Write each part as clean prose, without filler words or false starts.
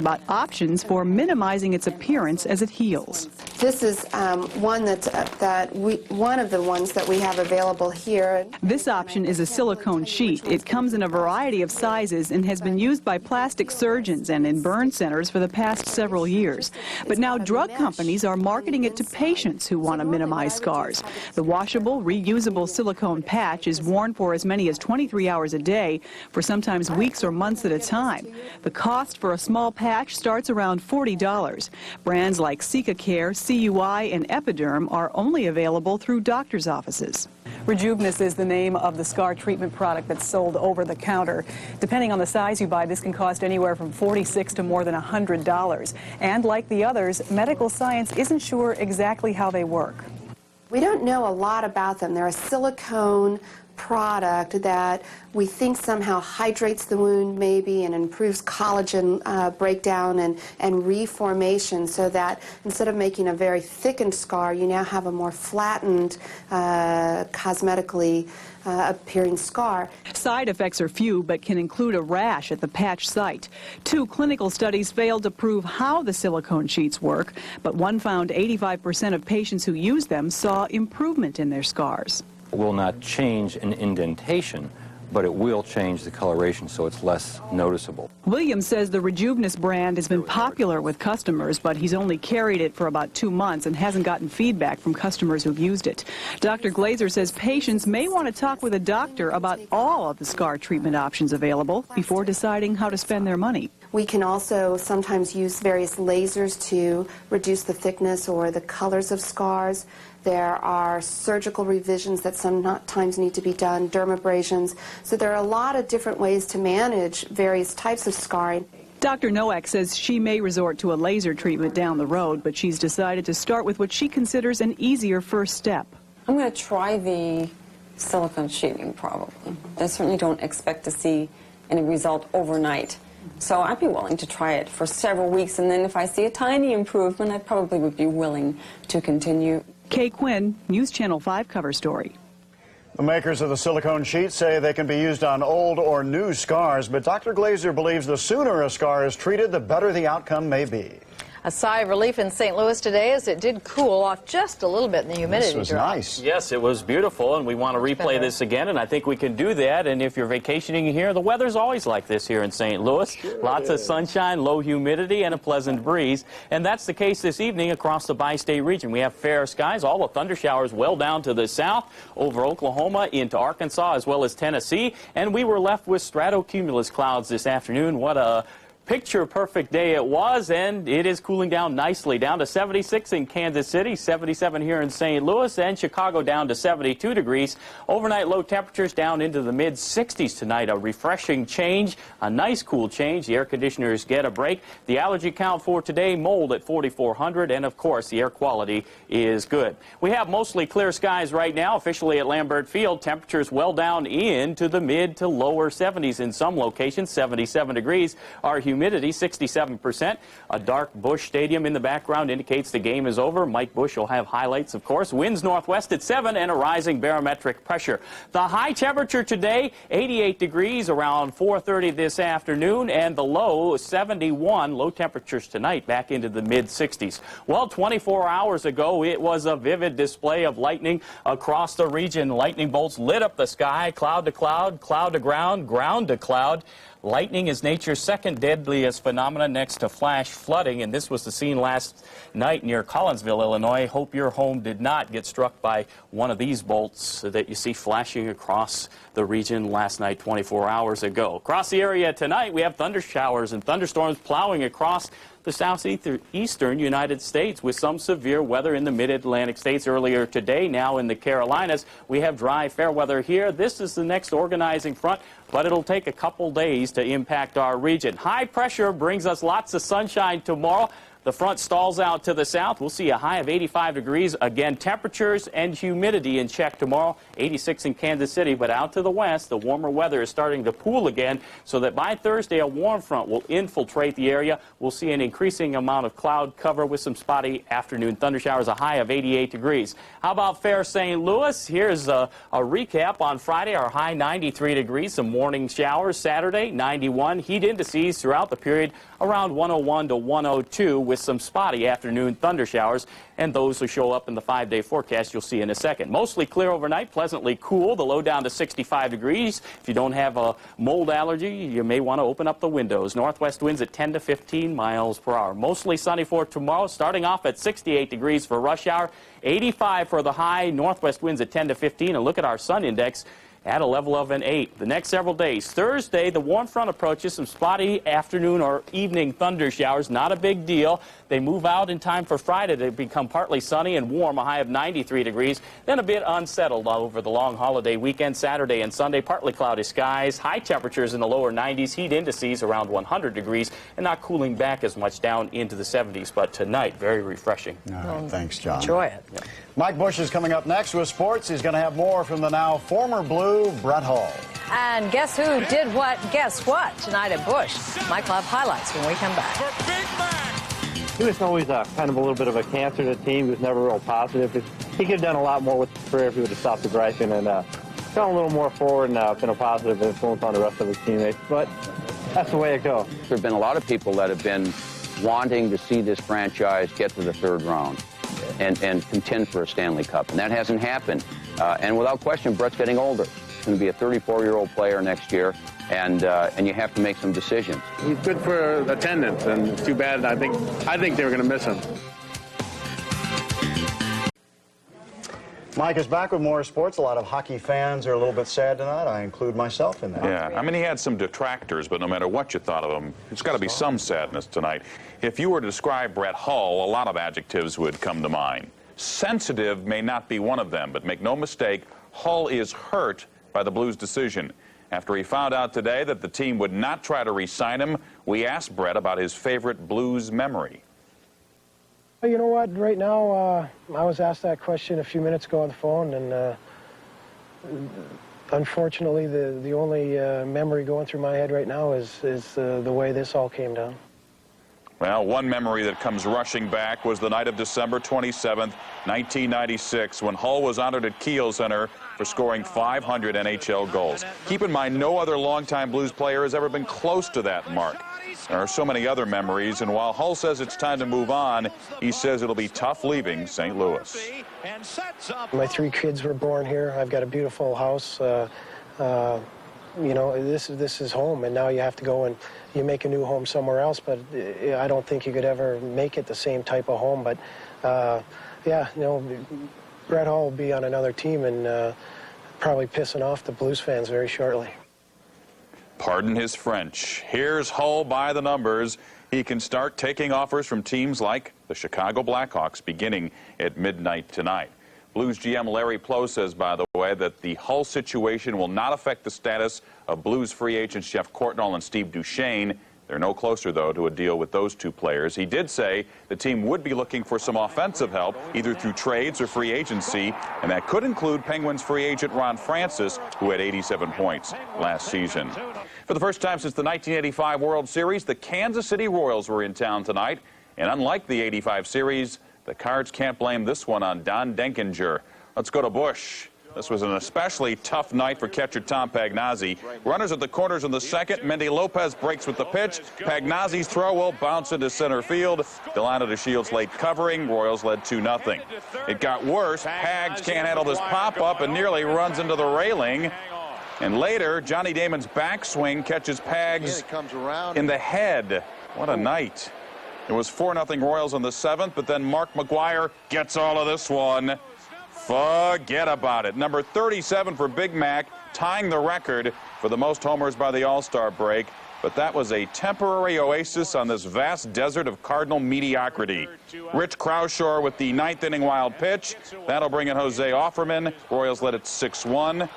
about options for minimizing its appearance as it heals. This is one one of the ones that we have available here. This option is a silicone sheet. It comes in a variety of sizes and has been used by plastic surgeons and in burn centers for the past several years. But now drug companies are marketing it to patients who want to minimize scars. The washable, reusable silicone patch is worn for as many as 23 hours a day for sometimes weeks or months at a time. The cost for a small patch starts around $40. Brands like Care, CUI, and Epiderm are only available through doctors' offices. Rejuvenus is the name of the scar treatment product that's sold over the counter. Depending on the size you buy, this can cost anywhere from $46 to more than $100. And like the others, medical science isn't sure exactly how they work. We don't know a lot about them. They're a silicone product that we think somehow hydrates the wound maybe and improves collagen breakdown and reformation, so that instead of making a very thickened scar, you now have a more flattened, cosmetically appearing scar. Side effects are few, but can include a rash at the patch site. 2 clinical studies failed to prove how the silicone sheets work, but one found 85% of patients who used them saw improvement in their scars. It will not change an indentation, but it will change the coloration so it's less noticeable. Williams says the Rejuvenus brand has been popular with customers, but he's only carried it for about 2 months and hasn't gotten feedback from customers who've used it. Dr. Glazer says patients may want to talk with a doctor about all of the scar treatment options available before deciding how to spend their money. We can also sometimes use various lasers to reduce the thickness or the colors of scars. There are surgical revisions that sometimes need to be done, dermabrasions. So there are a lot of different ways to manage various types of scarring. Dr. Nowak says she may resort to a laser treatment down the road, but she's decided to start with what she considers an easier first step. I'm going to try the silicone sheeting probably. I certainly don't expect to see any result overnight. So I'd be willing to try it for several weeks, and then if I see a tiny improvement, I probably would be willing to continue. Kay Quinn, News Channel 5 cover story. The makers of the silicone sheets say they can be used on old or new scars, but Dr. Glazer believes the sooner a scar is treated, the better the outcome may be. A sigh of relief in St. Louis today as it did cool off just a little bit in the humidity This was drop. nice. Yes, it was beautiful, and we want to replay this again, and I think we can do that. And if you're vacationing here, the weather's always like this here in St. Louis. Sure Lots of sunshine, low humidity, and a pleasant breeze. And that's the case this evening across the bi-state region. We have fair skies, all the thunder showers well down to the south, over Oklahoma into Arkansas as well as Tennessee. And we were left with stratocumulus clouds this afternoon. What a picture-perfect day it was, and it is cooling down nicely, down to 76 in Kansas City, 77 here in St. Louis, and Chicago down to 72 degrees. Overnight low temperatures down into the mid-60s tonight. A refreshing change, a nice cool change. The air conditioners get a break. The allergy count for today, mold at 4,400, and of course the air quality is good. We have mostly clear skies right now, officially at Lambert Field. Temperatures well down into the mid to lower 70s in some locations, 77 degrees. Our humidity 67%. A dark Busch Stadium in the background indicates the game is over. Mike Busch will have highlights, of course. Winds northwest at 7 and a rising barometric pressure. The high temperature today, 88 degrees around 4:30 this afternoon, and the low 71. Low temperatures tonight back into the mid-60s. Well, 24 hours ago, it was a vivid display of lightning across the region. Lightning bolts lit up the sky, cloud to cloud, cloud to ground, ground to cloud. Lightning is nature's second deadliest phenomenon next to flash flooding, and this was the scene last night near Collinsville, Illinois. Hope your home did not get struck by one of these bolts that you see flashing across the region last night 24 hours ago. Across the area tonight, we have thunder showers and thunderstorms plowing across the southeastern United States with some severe weather in the mid-Atlantic states earlier today. Now in the Carolinas, we have dry, fair weather here. This is the next organizing front, but it'll take a couple days to impact our region. High pressure brings us lots of sunshine tomorrow. The front stalls out to the south. We'll see a high of 85 degrees. Again, temperatures and humidity in check tomorrow. 86 in Kansas City, but out to the west, the warmer weather is starting to pool again, so that by Thursday, a warm front will infiltrate the area. We'll see an increasing amount of cloud cover with some spotty afternoon thundershowers, a high of 88 degrees. How about fair St. Louis? Here's a recap. On Friday, our high 93 degrees, some morning showers. Saturday, 91. Heat indices throughout the period around 101 to 102 with some spotty afternoon thundershowers, and those will show up in the 5-day forecast you'll see in a second. Mostly clear overnight, pleasantly cool, the low down to 65 degrees. If you don't have a mold allergy, you may want to open up the windows. Northwest winds at 10 to 15 miles per hour. Mostly sunny for tomorrow, starting off at 68 degrees for rush hour, 85 for the high, northwest winds at 10 to 15, and look at our sun index at a level of an 8. The next several days. Thursday, the warm front approaches, some spotty afternoon or evening thunder showers. Not a big deal. They move out in time for Friday to become partly sunny and warm, a high of 93 degrees. Then a bit unsettled over the long holiday weekend. Saturday and Sunday, partly cloudy skies. High temperatures in the lower 90s. Heat indices around 100 degrees and not cooling back as much down into the 70s. But tonight, very refreshing. All right, thanks, John. Enjoy it. Yeah. Mike Bush is coming up next with sports. He's going to have more from the now former Blue, Brett Hull. And guess who did what? Guess what? Tonight at Bush. Mike will have highlights when we come back. He was always kind of a little bit of a cancer to the team. He was never real positive. He could have done a lot more with his career if he would have stopped aggression and gone a little more forward and been a positive influence on the rest of his teammates. But that's the way it goes. There have been a lot of people that have been wanting to see this franchise get to the third round and contend for a Stanley Cup, and that hasn't happened. And without question, Brett's getting older. He's going to be a 34-year-old player next year, and you have to make some decisions. He's good for attendance, and it's too bad. I think they were going to miss him. Mike is back with more sports. A lot of hockey fans are a little bit sad tonight. I include myself in that. Yeah, I mean, he had some detractors, but no matter what you thought of him, there's got to be some sadness tonight. If you were to describe Brett Hull, a lot of adjectives would come to mind. Sensitive may not be one of them, but make no mistake, Hull is hurt by the Blues' decision. After he found out today that the team would not try to re-sign him, we asked Brett about his favorite Blues memory. You know what, right now, I was asked that question a few minutes ago on the phone, and unfortunately, the only memory going through my head right now is the way this all came down. Well, one memory that comes rushing back was the night of December 27th, 1996, when Hull was honored at Kiel Center for scoring 500 NHL goals. Keep in mind, no other longtime Blues player has ever been close to that mark. There are so many other memories, and while Hull says it's time to move on, he says it'll be tough leaving St. Louis. My 3 kids were born here. I've got a beautiful house. You know, this is home, and now you have to go and you make a new home somewhere else, but I don't think you could ever make it the same type of home. But, yeah, you know, Brett Hull will be on another team and probably pissing off the Blues fans very shortly. Pardon his French. Here's Hull by the numbers. He can start taking offers from teams like the Chicago Blackhawks beginning at midnight tonight. Blues GM Larry Plow says, by the way, that the Hull situation will not affect the status of Blues free agents Jeff Courtnall and Steve Duchesne. They're no closer, though, to a deal with those 2 players. He did say the team would be looking for some offensive help, either through trades or free agency, and that could include Penguins free agent Ron Francis, who had 87 points last season. For the first time since the 1985 World Series, the Kansas City Royals were in town tonight, and unlike the '85 series, the Cards can't blame this one on Don Denkinger. Let's go to Bush. This was an especially tough night for catcher Tom Pagnazzi. Runners at the corners in the second. Mendy Lopez breaks with the pitch. Pagnazzi's throw will bounce into center field. Delano DeShields late covering. Royals led 2-0. It got worse. Pags can't handle this pop-up and nearly runs into the railing. And later, Johnny Damon's backswing catches Pags in the head. What a night. It was 4-0 Royals in the 7th, but then Mark McGwire gets all of this one. Forget about it. Number 37 for Big Mac, tying the record for the most homers by the All-Star break. But that was a temporary oasis on this vast desert of Cardinal mediocrity. Rich Crawshaw with the 9th inning wild pitch. That'll bring in Jose Offerman. Royals led it 6-1.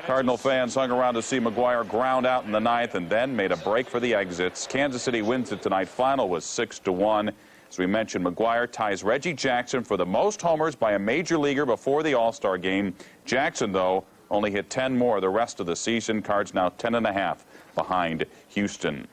Cardinal fans hung around to see McGwire ground out in the 9th and then made a break for the exits. Kansas City wins it tonight. Final was 6-1. As we mentioned, McGwire ties Reggie Jackson for the most homers by a major leaguer before the All-Star game. Jackson, though, only hit 10 more the rest of the season. Cards now 10.5 behind Houston.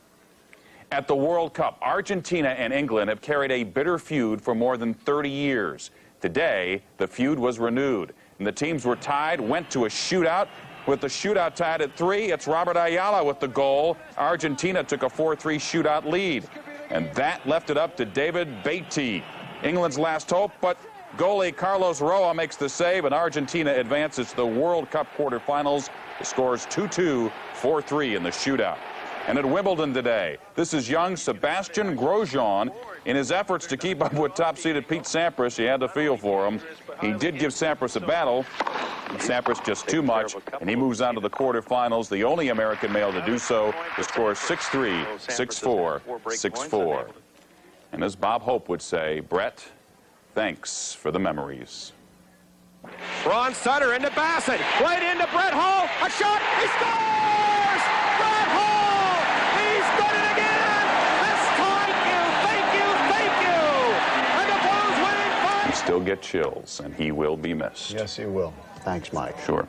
At the World Cup, Argentina and England have carried a bitter feud for more than 30 years. Today, the feud was renewed, and the teams were tied, went to a shootout. With the shootout tied at 3, it's Robert Ayala with the goal. Argentina took a 4-3 shootout lead, and that left it up to David Beatty, England's last hope, but goalie Carlos Roa makes the save, and Argentina advances to the World Cup quarterfinals. The score is 2-2, 4-3 in the shootout. And at Wimbledon today, this is young Sebastian Grosjean. In his efforts to keep up with top-seeded Pete Sampras, he had to feel for him. He did give Sampras a battle. Sampras just too much, and he moves on to the quarterfinals, the only American male to do so. The score is 6-3, 6-4, 6-4. And as Bob Hope would say, Brett, thanks for the memories. Ron Sutter into Bassett, right into Brett Hall, a shot, he scores! Brett Hall! He's done it again! This time, thank you! And the Blues winning 5. You still get chills, and he will be missed. Yes, he will. Thanks, Mike. Sure.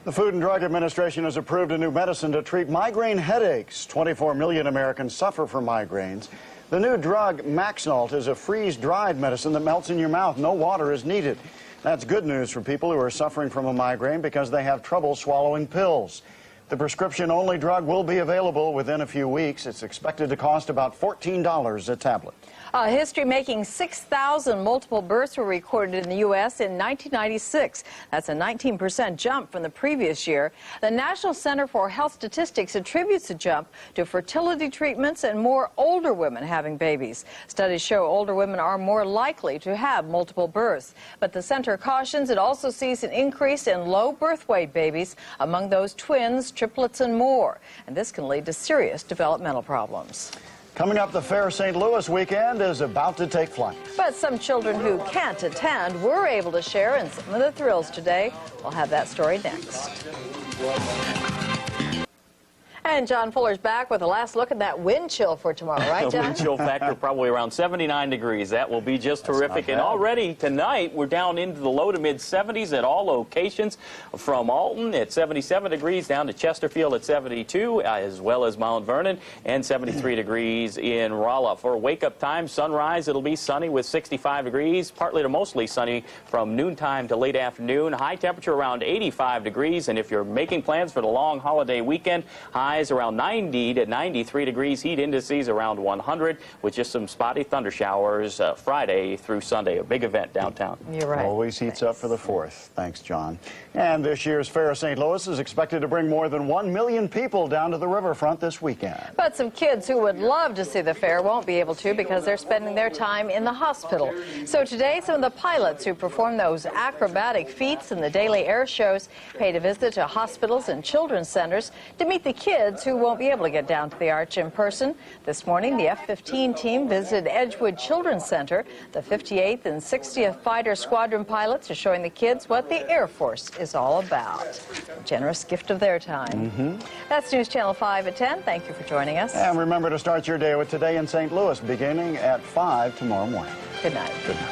The Food and Drug Administration has approved a new medicine to treat migraine headaches. 24 million Americans suffer from migraines. The new drug, Maxalt, is a freeze-dried medicine that melts in your mouth. No water is needed. That's good news for people who are suffering from a migraine because they have trouble swallowing pills. The prescription-only drug will be available within a few weeks. It's expected to cost about $14 a tablet. History-making 6,000 multiple births were recorded in the U.S. in 1996. That's a 19% jump from the previous year. The National Center for Health Statistics attributes the jump to fertility treatments and more older women having babies. Studies show older women are more likely to have multiple births. But the center cautions it also sees an increase in low birth weight babies among those twins, triplets, and more. And this can lead to serious developmental problems. Coming up, the Fair St. Louis weekend is about to take flight. But some children who can't attend were able to share in some of the thrills today. We'll have that story next. And John Fuller's back with a last look at that wind chill for tomorrow, right, John? Wind chill factor probably around 79 degrees. That will be just terrific. And already tonight, we're down into the low to mid 70s at all locations, from Alton at 77 degrees down to Chesterfield at 72, as well as Mount Vernon, and 73 degrees in Rolla. For wake-up time, sunrise, it'll be sunny with 65 degrees, partly to mostly sunny from noontime to late afternoon. High temperature around 85 degrees. And if you're making plans for the long holiday weekend, highs around 90 to 93 degrees, heat indices around 100, with just some spotty thunder showers Friday through Sunday. A big event downtown. You're right. Always heats up for the 4th. Thanks, John. And this year's Fair St. Louis is expected to bring more than 1 million people down to the riverfront this weekend. But some kids who would love to see the fair won't be able to because they're spending their time in the hospital. So today, some of the pilots who perform those acrobatic feats in the daily air shows paid a visit to hospitals and children's centers to meet the kids who won't be able to get down to the arch in person. This morning, the F-15 team visited Edgewood Children's Center. The 58th and 60th Fighter Squadron pilots are showing the kids what the Air Force is all about. A generous gift of their time. That's News Channel 5 at 10. Thank you for joining us. And remember to start your day with Today in St. Louis, beginning at 5 tomorrow morning. Good night. Good night.